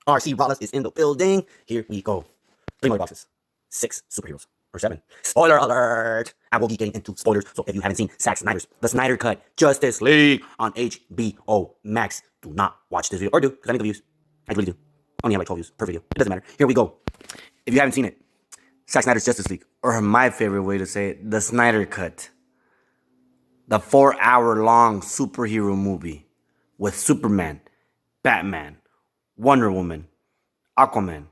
RC Wallace is in the building. Here we go. 3 more boxes. 6 superheroes. Or 7. Spoiler alert! I will be getting into spoilers, so if you haven't seen Zack Snyder's The Snyder Cut Justice League on HBO Max, do not watch this video. Or do, because I need the views. I really do. Only have like 12 views per video. It doesn't matter. Here we go. If you haven't seen it, Zack Snyder's Justice League, or my favorite way to say it, The Snyder Cut. The 4-hour-long superhero movie with Superman, Batman, Wonder Woman, Aquaman,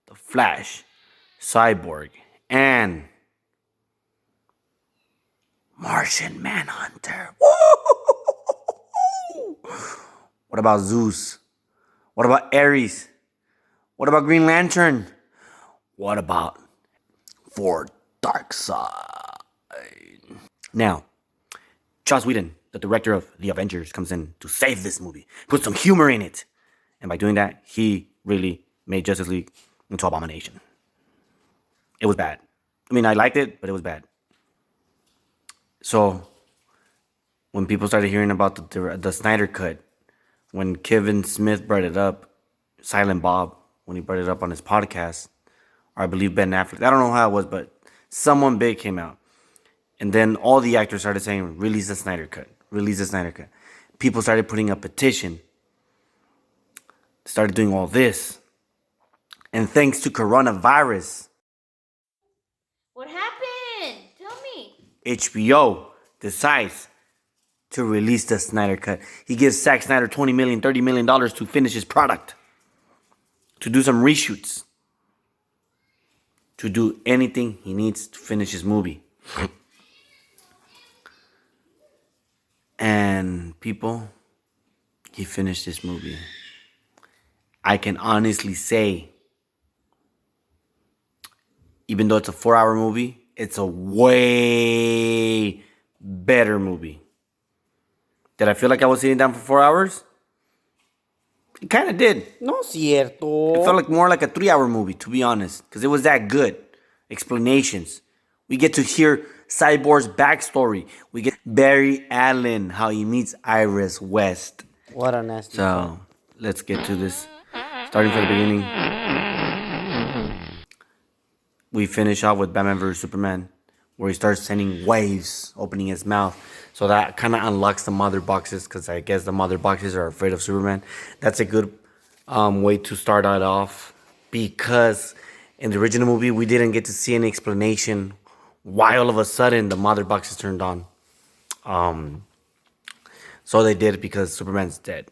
The Flash, Cyborg, and Martian Manhunter. Woo! What about Zeus? What about Ares? What about Green Lantern? What about for Darkseid? Now, Joss Whedon, the director of The Avengers, comes in to save this movie, put some humor in it. And by doing that, he really made Justice League into abomination. It was bad. I mean, I liked it, but it was bad. So, when people started hearing about the Snyder Cut, when Kevin Smith brought it up, Silent Bob, when he brought it up on his podcast, or I believe Ben Affleck, I don't know how it was, but someone big came out. And then all the actors started saying, release the Snyder Cut, release the Snyder Cut. People started putting a petition, started doing all this. And thanks to coronavirus, What happened? Tell me. HBO decides to release the Snyder Cut. He gives Zack Snyder $20 million, $30 million to finish his product, to do some reshoots, to do anything he needs to finish his movie. And people, he finished this movie. I can honestly say, even though it's a 4-hour movie, it's a way better movie. Did I feel like I was sitting down for 4 hours? It kind of did. No cierto. It felt like more like a 3-hour movie, to be honest, because it was that good. Explanations. We get to hear Cyborg's backstory. We get Barry Allen, how he meets Iris West. What a nasty. So, let's get to this. Starting from the beginning. We finish off with Batman vs. Superman, where he starts sending waves, opening his mouth. So that kind of unlocks the mother boxes, because I guess the mother boxes are afraid of Superman. That's a good way to start it off, because in the original movie, we didn't get to see any explanation why all of a sudden the mother boxes turned on. So they did, because Superman's dead.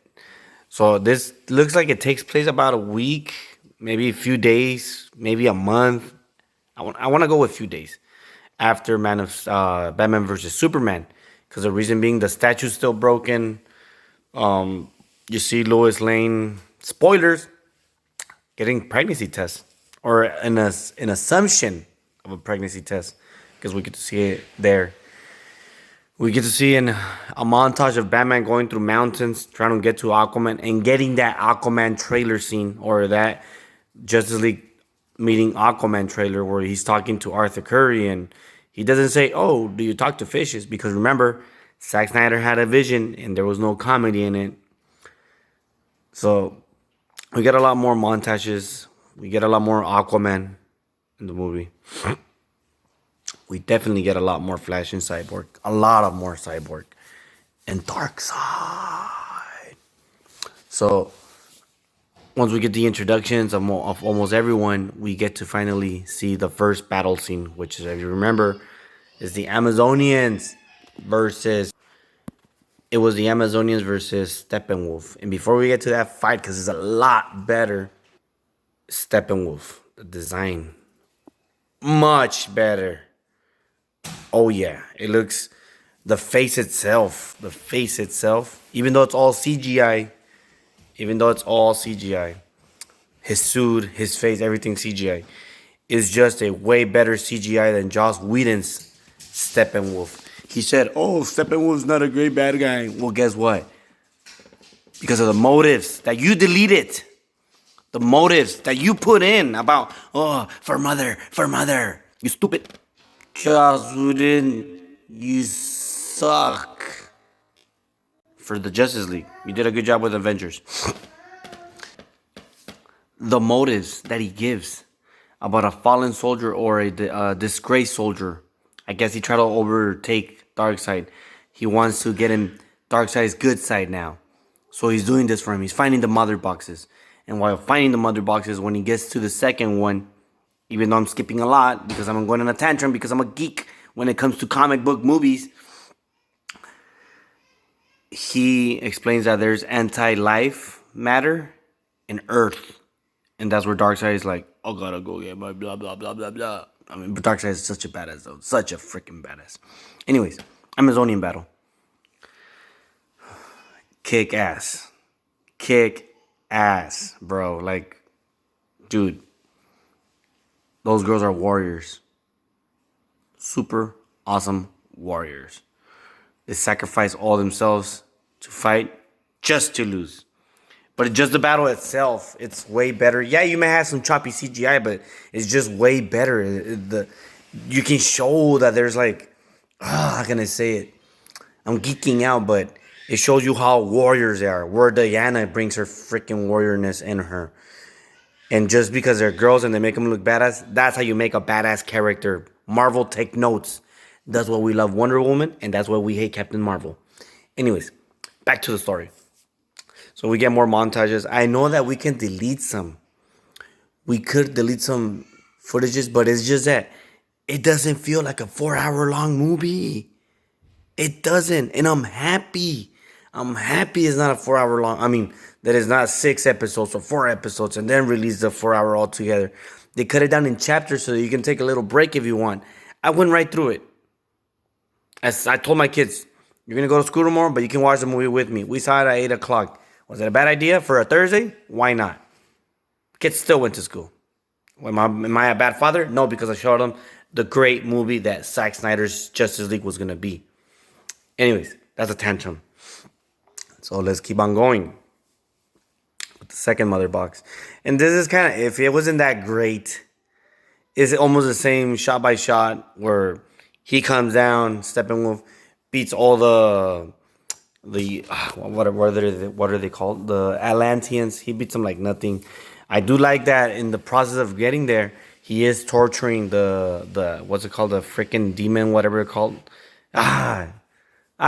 So this looks like it takes place about a week, maybe a few days, maybe a month. I want to go with a few days after Batman vs. Superman, because the reason being the statue's still broken. You see Lois Lane, spoilers, getting pregnancy tests, or an assumption of a pregnancy test, because we get to see it there. We get to see a montage of Batman going through mountains, trying to get to Aquaman, and getting that Aquaman trailer scene, or that Justice League meeting Aquaman trailer, where he's talking to Arthur Curry, and he doesn't say, "Oh, do you talk to fishes?" Because remember, Zack Snyder had a vision, and there was no comedy in it. So we get a lot more montages. We get a lot more Aquaman in the movie. We definitely get a lot more Flash and Cyborg. A lot of more Cyborg. And Darkseid. So, once we get the introductions of almost everyone, we get to finally see the first battle scene, which is, if you remember, is the Amazonians versus... It was the Amazonians versus Steppenwolf. And before we get to that fight, because it's a lot better, Steppenwolf, the design, much better. Oh yeah, it looks, the face itself, even though it's all CGI, his suit, his face, everything CGI, is just a way better CGI than Joss Whedon's Steppenwolf. He said, "Oh, Steppenwolf's not a great bad guy." Well, guess what? Because of the motives that you deleted, the motives that you put in about, "Oh, for mother, you stupid." Joss Whedon, you suck. For the Justice League, you did a good job with Avengers. the motives that he gives about a fallen soldier or a disgraced soldier. I guess he tried to overtake Darkseid. He wants to get in Darkseid's good side now. So he's doing this for him. He's finding the mother boxes. And while finding the mother boxes, when he gets to the second one, even though I'm skipping a lot because I'm going on a tantrum because I'm a geek when it comes to comic book movies, he explains that there's anti-life matter in Earth. And that's where Darkseid is like, I gotta go get my blah, blah, blah, blah, blah. I mean, but Darkseid is such a badass, though. Such a freaking badass. Anyways, Amazonian battle. Kick ass. Kick ass, bro. Like, dude, those girls are warriors. Super awesome warriors. They sacrifice all themselves to fight just to lose. But just the battle itself, it's way better. Yeah, you may have some choppy CGI, but it's just way better. You can show that there's like, how can I say it? I'm geeking out, but it shows you how warriors they are. Where Diana brings her freaking warriorness in her. And just because they're girls and they make them look badass, that's how you make a badass character. Marvel, take notes. That's why we love Wonder Woman, and that's why we hate Captain Marvel. Anyways, back to the story. So we get more montages. I know that we can delete some. We could delete some footages, but it's just that it doesn't feel like a 4-hour long movie. It doesn't. And I'm happy. I'm happy it's not a 4-hour long. I mean, that it's not 6 episodes or 4 episodes and then release the 4 hour altogether. They cut it down in chapters so that you can take a little break if you want. I went right through it. As I told my kids, you're going to go to school tomorrow, but you can watch the movie with me. We saw it at 8 o'clock. Was it a bad idea for a Thursday? Why not? Kids still went to school. Am I a bad father? No, because I showed them the great movie that Zack Snyder's Justice League was going to be. Anyways, that's a tantrum. So let's keep on going with the second mother box. And this is kind of, if it wasn't that great, it's almost the same shot by shot where he comes down, Steppenwolf beats all what are they called? The Atlanteans. He beats them like nothing. I do like that in the process of getting there, he is torturing the what's it called? The freaking demon, whatever it's called. I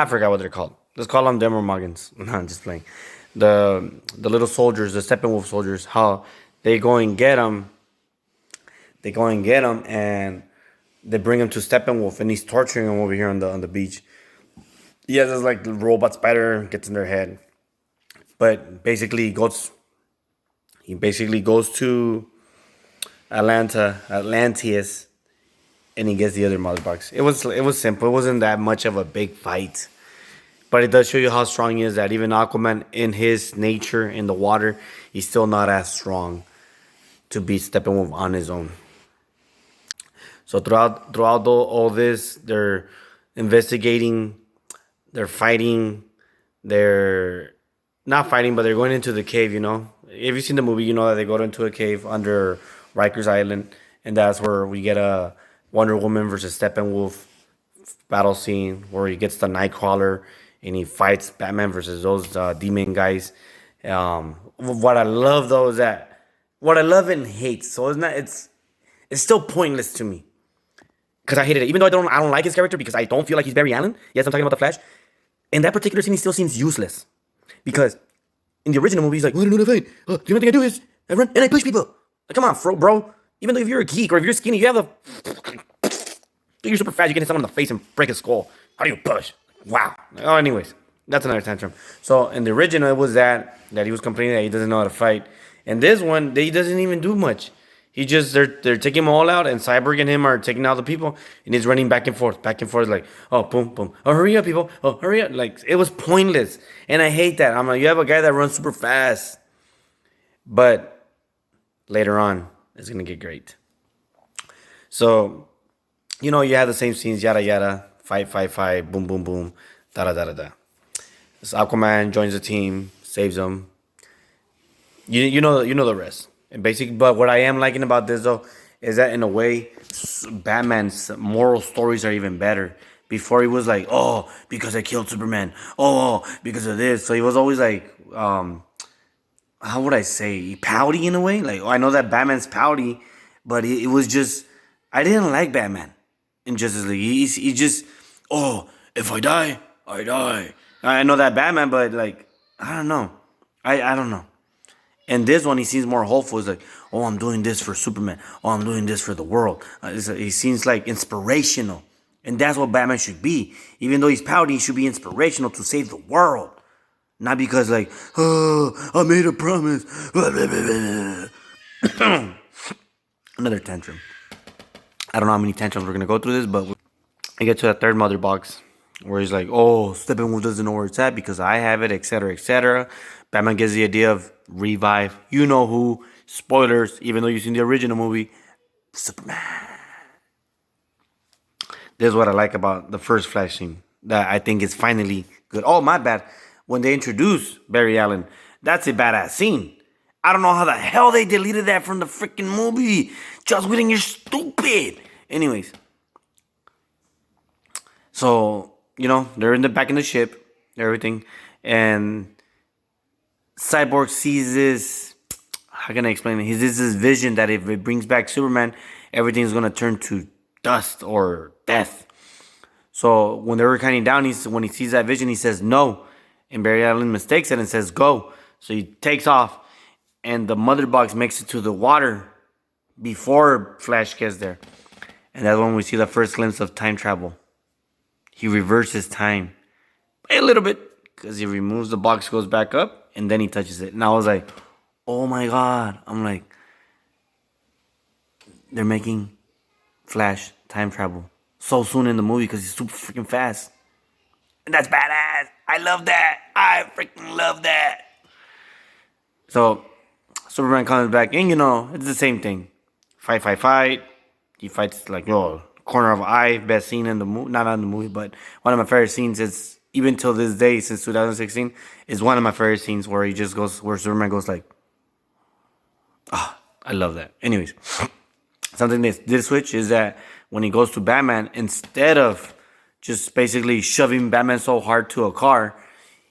forgot what they're called. Let's call them Demomuggins. No, I'm just playing. The little soldiers, the Steppenwolf soldiers, how they go and get them. They go and get him, and they bring him to Steppenwolf, and he's torturing him over here on the beach. Yeah, there's like the robot spider gets in their head, but basically he basically goes to Atlantis, and he gets the other mother box. It was simple. It wasn't that much of a big fight, but it does show you how strong he is. That even Aquaman, in his nature in the water, he's still not as strong to beat Steppenwolf on his own. So throughout all this, they're investigating, they're fighting, they're not fighting, but they're going into the cave. You know, if you've seen the movie, you know that they go into a cave under Rikers Island, and that's where we get a Wonder Woman versus Steppenwolf battle scene where he gets the Nightcrawler and he fights Batman versus those demon guys. What I love though is that what I love and hate. So it's still pointless to me. Because I hated it. Even though I don't like his character because I don't feel like he's Barry Allen. Yes, I'm talking about the Flash. In that particular scene, he still seems useless. Because in the original movie, he's like, well, I don't know how to fight. The only thing I do is I run and I push people. Like, come on, bro. Even though if you're a geek or if you're skinny, you have you're super fast, you can hit someone in the face and break his skull. How do you push? Wow. Oh, anyways, that's another tantrum. So in the original, it was that he was complaining that he doesn't know how to fight. And this one, he doesn't even do much. They're taking him all out, and Cyborg and him are taking out the people, and he's running back and forth, like, oh, boom, boom, oh, hurry up, people, oh, hurry up. Like, it was pointless, and I hate that. I'm like, you have a guy that runs super fast, but later on, it's gonna get great. So, you have the same scenes, yada yada, fight, boom, boom, boom, da da da da da. So Aquaman joins the team, saves them. You know the rest. And basically, but what I am liking about this though is that in a way, Batman's moral stories are even better. Before he was like, oh, because I killed Superman. Oh, because of this. So he was always like, how would I say, pouty in a way. Like, I know that Batman's pouty, but it was just, I didn't like Batman in Justice League. He just, oh, if I die, I die. I know that Batman, but like, I don't know. I don't know. And this one, he seems more hopeful. He's like, oh, I'm doing this for Superman. Oh, I'm doing this for the world. He seems like inspirational. And that's what Batman should be. Even though he's pouty, he should be inspirational to save the world. Not because like, oh, I made a promise. Another tantrum. I don't know how many tantrums we're going to go through this, but I get to that third mother box where he's like, oh, Steppenwolf doesn't know where it's at because I have it, etc., etc. Batman gets the idea of revive. You know who. Spoilers, even though you've seen the original movie. Superman. This is what I like about the first Flash scene that I think is finally good. Oh, my bad. When they introduce Barry Allen, that's a badass scene. I don't know how the hell they deleted that from the freaking movie. Joss Whedon, you're stupid. Anyways. So, they're back in the ship, everything. And Cyborg sees this, how can I explain it? He sees this vision that if it brings back Superman, everything's going to turn to dust or death. So when they were counting down, when he sees that vision, he says no. And Barry Allen mistakes it and says go. So he takes off. And the mother box makes it to the water before Flash gets there. And that's when we see the first glimpse of time travel. He reverses time a little bit because he removes the box, goes back up, and then he touches it. And I was like, oh my God. I'm like, they're making Flash time travel so soon in the movie because he's super freaking fast. And that's badass. I love that. I freaking love that. So Superman comes back and it's the same thing. Fight. He fights like, corner of eye, best scene in the movie. Not on the movie, but one of my favorite scenes is, even till this day, since 2016, is one of my favorite scenes where where Superman goes like, I love that. Anyways, something that did switch is that when he goes to Batman, instead of just basically shoving Batman so hard to a car,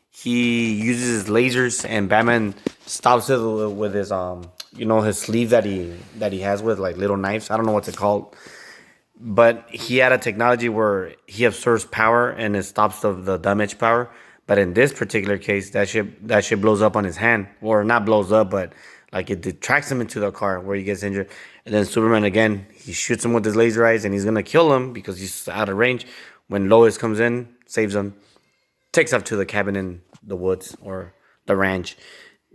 he uses his lasers and Batman stops it with his his sleeve that he has with like little knives. I don't know what's it called. But he had a technology where he absorbs power and it stops the damage power. But in this particular case, that shit blows up on his hand. Or not blows up, but like it detracts him into the car where he gets injured. And then Superman again, he shoots him with his laser eyes and he's gonna kill him because he's out of range. When Lois comes in, saves him, takes off to the cabin in the woods or the ranch.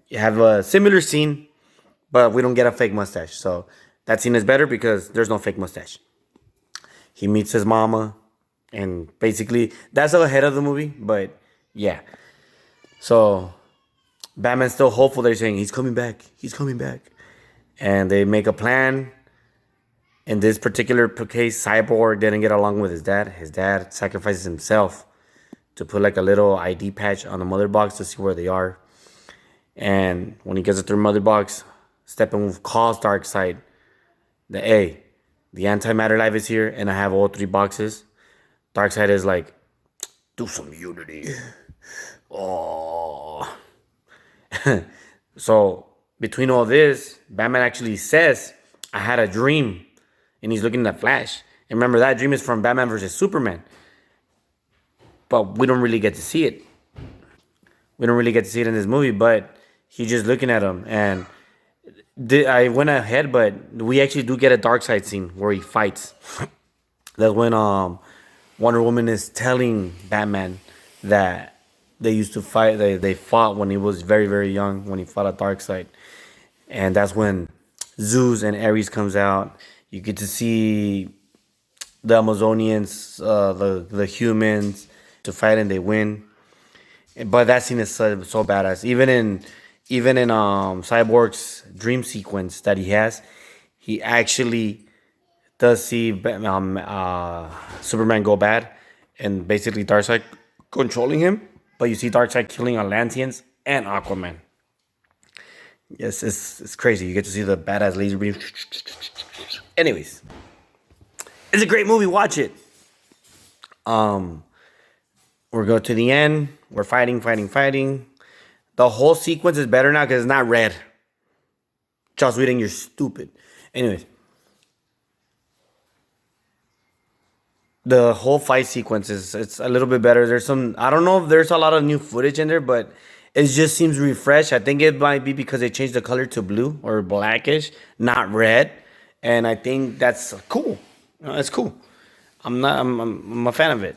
You have a similar scene, but we don't get a fake mustache. So that scene is better because there's no fake mustache. He meets his mama, and basically that's ahead of the movie, but yeah. So Batman's still hopeful. They're saying he's coming back. And they make a plan. In this particular case, Cyborg didn't get along with his dad. His dad sacrifices himself to put like a little ID patch on the mother box to see where they are. And when he gets it through mother box, Steppenwolf calls Darkseid. The antimatter life is here, and I have all 3 boxes. Darkseid is like, do some unity. Oh. So between all this, Batman actually says, I had a dream. And he's looking at Flash. And remember, that dream is from Batman versus Superman. But we don't really get to see it. We don't really get to see it in this movie, but he's just looking at him. And I went ahead, but we actually do get a Darkseid scene where he fights. That's when Wonder Woman is telling Batman that they used to fight. They fought when he was very, very young, when he fought at Darkseid. And that's when Zeus and Ares comes out. You get to see the Amazonians, the humans, to fight, and they win. But that scene is so badass. Even in Cyborg's dream sequence that he has, he actually does see Superman go bad, and basically Darkseid controlling him. But you see Darkseid killing Atlanteans and Aquaman. Yes, it's crazy. You get to see the badass laser beam. Anyways, it's a great movie. Watch it. We're going to the end. We're fighting. The whole sequence is better now because it's not red. Joss Whedon, you're stupid. Anyways, the whole fight sequence is it's a little bit better. There's some I don't know if there's a lot of new footage in there, but it just seems refreshed. I think it might be because they changed the color to blue or blackish, not red, and I think that's cool. It's cool. I'm a fan of it,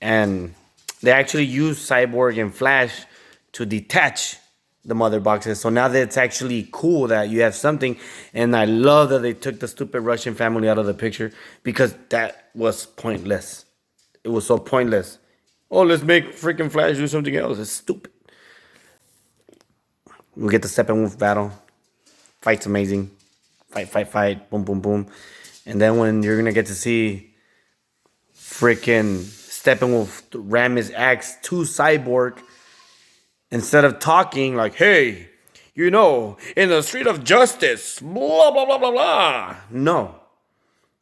and they actually use Cyborg and Flash to detach the mother boxes. So now that it's actually cool that you have something, and I love that they took the stupid Russian family out of the picture because that was pointless. It was so pointless. Oh, let's make freaking Flash do something else. It's stupid. We get the Steppenwolf battle. Fight's amazing. Fight. Boom, boom, boom. And then when you're gonna get to see freaking Steppenwolf ram his axe to Cyborg, instead of talking like, hey, in the street of justice, blah, blah, blah, blah, blah. No.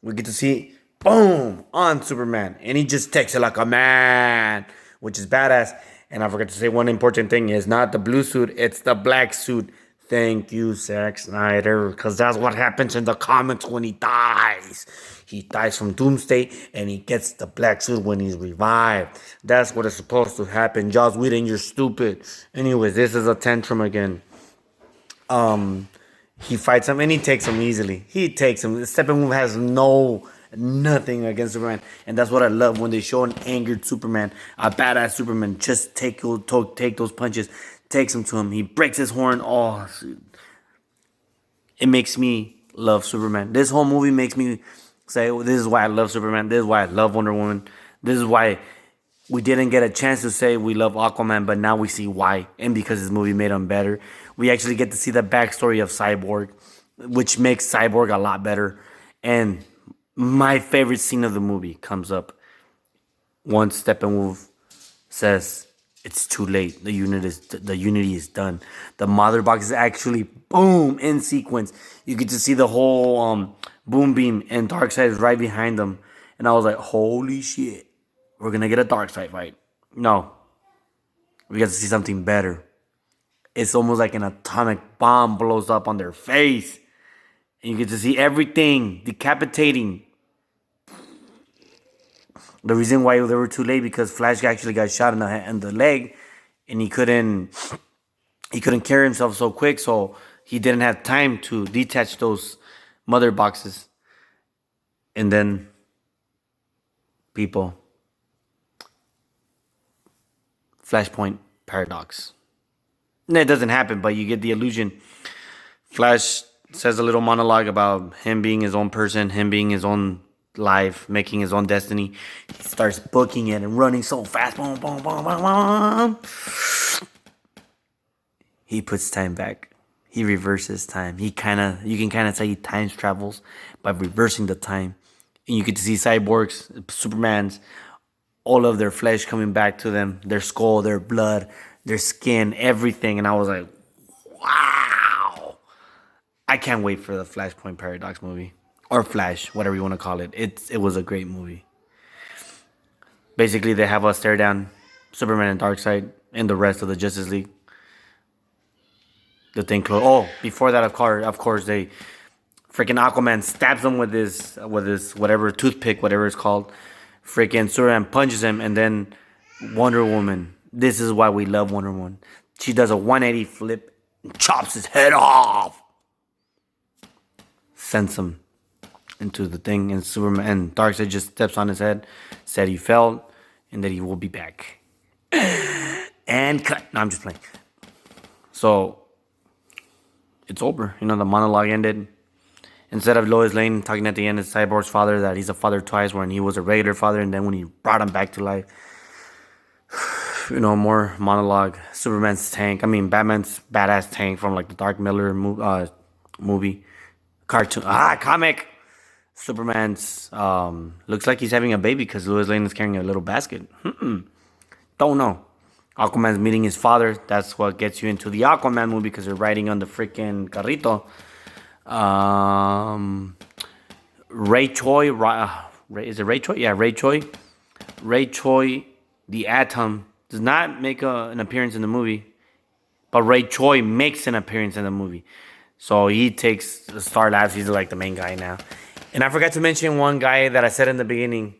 We get to see, boom, on Superman. And he just takes it like a man, which is badass. And I forgot to say one important thing is not the blue suit, it's the black suit. Thank you, Zack Snyder, because that's what happens in the comics when he dies. He dies from Doomsday, and he gets the black suit when he's revived. That's what is supposed to happen. Joss Whedon, you're stupid. Anyways, this is a tantrum again. He fights him, and he takes him easily. He takes him. Steppenwolf has nothing against Superman, and that's what I love when they show an angered Superman, a badass Superman. Just take those punches. Takes him to him. He breaks his horn. Oh, it makes me love Superman. This whole movie makes me say, this is why I love Superman. This is why I love Wonder Woman. This is why we didn't get a chance to say we love Aquaman, but now we see why. And because this movie made him better, we actually get to see the backstory of Cyborg, which makes Cyborg a lot better. And my favorite scene of the movie comes up once Steppenwolf says, it's too late. The unity is done. The mother box is actually boom in sequence. You get to see the whole boom beam, and Darkseid is right behind them. And I was like, holy shit, we're gonna get a Darkseid fight. No, we get to see something better. It's almost like an atomic bomb blows up on their face, and you get to see everything decapitating. The reason why they were too late because Flash actually got shot in the leg, and he couldn't carry himself so quick, so he didn't have time to detach those mother boxes. And then people, Flashpoint paradox. And it doesn't happen, but you get the illusion. Flash says a little monologue about him being his own person, him being his own life, making his own destiny. He starts booking it and running so fast. Boom, boom, boom, boom, boom. He puts time back. He reverses time. You can kind of say he time travels by reversing the time. And you get to see cyborgs, Supermans, all of their flesh coming back to them, their skull, their blood, their skin, everything. And I was like, wow. I can't wait for the Flashpoint Paradox movie. Or Flash, whatever you want to call it. It was a great movie. Basically, they have us stare down Superman and Darkseid and the rest of the Justice League. The thing closed. Oh, before that, of course, they freaking Aquaman stabs him with his whatever toothpick, whatever it's called. Freaking Superman punches him, and then Wonder Woman. This is why we love Wonder Woman. She does a 180 flip and chops his head off. Sends him into the thing, and Superman and Darkseid just steps on his head, said he fell, and that he will be back. And cut. No, I'm just playing. So it's over. The monologue ended. Instead of Lois Lane talking at the end as Cyborg's father, that he's a father twice, when he was a regular father, and then when he brought him back to life. More monologue. Batman's badass tank from like the Dark Miller movie. Cartoon. Comic. Superman's looks like he's having a baby because Lois Lane is carrying a little basket. Don't know. Aquaman's meeting his father. That's what gets you into the Aquaman movie because they're riding on the freaking carrito. Ray Choi. Is it Ray Choi? Yeah, Ray Choi. Ray Choi, the Atom, does not make an appearance in the movie. but Ray Choi makes an appearance in the movie. So he takes the star laughs. He's like the main guy now. And I forgot to mention one guy that I said in the beginning.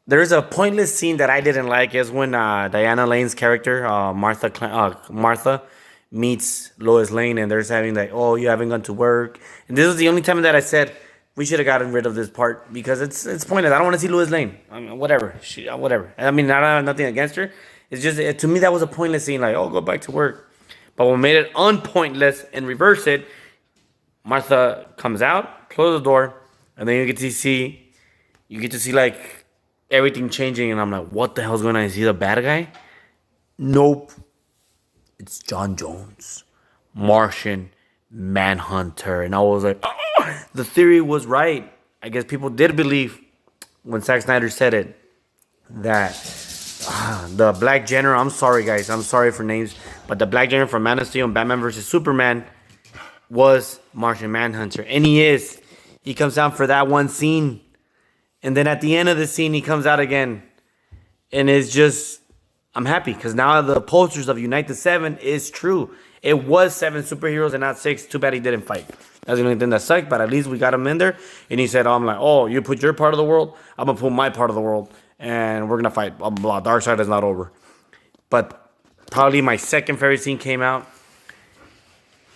There's a pointless scene that I didn't like. Is when Diana Lane's character, Martha, meets Lois Lane, and they're having like, "Oh, you haven't gone to work." And this is the only time that I said we should have gotten rid of this part because it's pointless. I don't want to see Lois Lane. I mean, whatever, whatever. I mean, nothing against her. It's just to me that was a pointless scene. Like, oh, go back to work. But what made it unpointless and reverse it, Martha comes out, closes the door, and then you get to see like everything changing, and I'm like, what the hell's going on? Is he the bad guy? Nope. It's John Jones, Martian Manhunter. And I was like, oh, the theory was right. I guess people did believe when Zack Snyder said it that the Black General, I'm sorry guys, I'm sorry for names, but the Black General from Man of Steel and Batman vs. Superman was Martian Manhunter. And he is. He comes out for that one scene. And then at the end of the scene, he comes out again. And it's just, I'm happy because now the posters of Unite the Seven is true. It was 7 superheroes and not 6. Too bad he didn't fight. That's the only thing that sucked, but at least we got him in there. And he said, I'm like, oh, you put your part of the world, I'm going to put my part of the world. And we're going to fight. Blah, blah, blah. Darkseid is not over. But probably my second favorite scene came out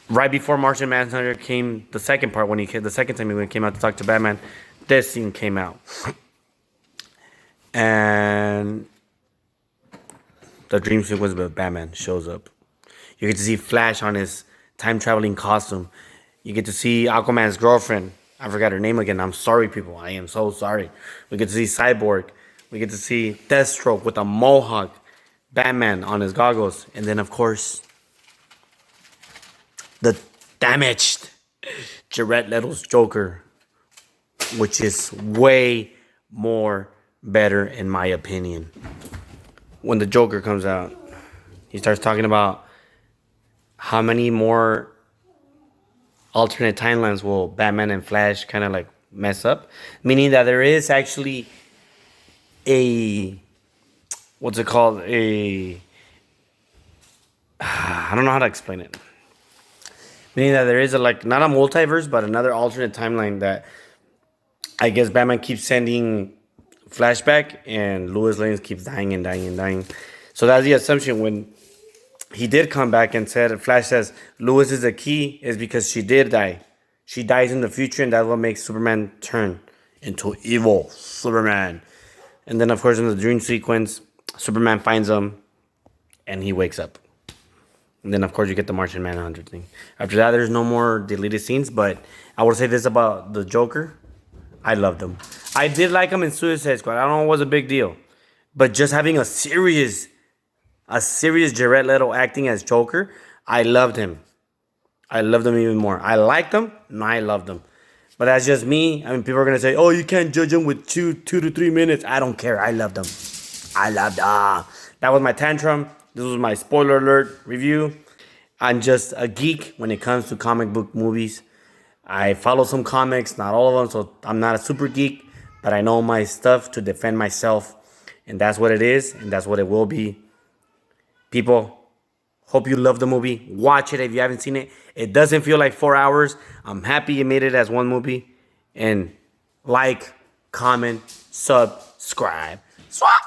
right before Martian Manhunter came. The second part, the second time he came out to talk to Batman, this scene came out. And the dream sequence with Batman shows up. You get to see Flash on his time-traveling costume. You get to see Aquaman's girlfriend. I forgot her name again. I'm sorry, people. I am so sorry. We get to see Cyborg. We get to see Deathstroke with a mohawk. Batman on his goggles. And then, of course, the damaged Jared Leto's Joker, which is way more better in my opinion. When the Joker comes out, he starts talking about how many more alternate timelines will Batman and Flash kind of like mess up, meaning that there is actually a what's it called, I don't know how to explain it, meaning that there is a, like, not a multiverse but another alternate timeline that I guess Batman keeps sending flashback and Lois Lane keeps dying and dying and dying. So that's the assumption. When he did come back and said, Flash says Lois is the key, is because she did die. She dies in the future, and that's what makes Superman turn into evil Superman. And then, of course, in the dream sequence, Superman finds him, and he wakes up. And then, of course, you get the Martian Manhunter thing. After that, there's no more deleted scenes, but I would say this about the Joker. I loved him. I did like him in Suicide Squad. I don't know, it was a big deal. But just having a serious Jared Leto acting as Joker, I loved him. I loved him even more. I liked him, and I loved him. But that's just me. I mean, people are going to say, oh, you can't judge him with 2 to 3 minutes. I don't care. I loved him. I loved him. That was my tantrum. This was my spoiler alert review. I'm just a geek when it comes to comic book movies. I follow some comics, not all of them, so I'm not a super geek, but I know my stuff to defend myself, and that's what it is, and that's what it will be. People, hope you love the movie. Watch it if you haven't seen it. It doesn't feel like 4 hours. I'm happy you made it as one movie. And like, comment, subscribe. Swap!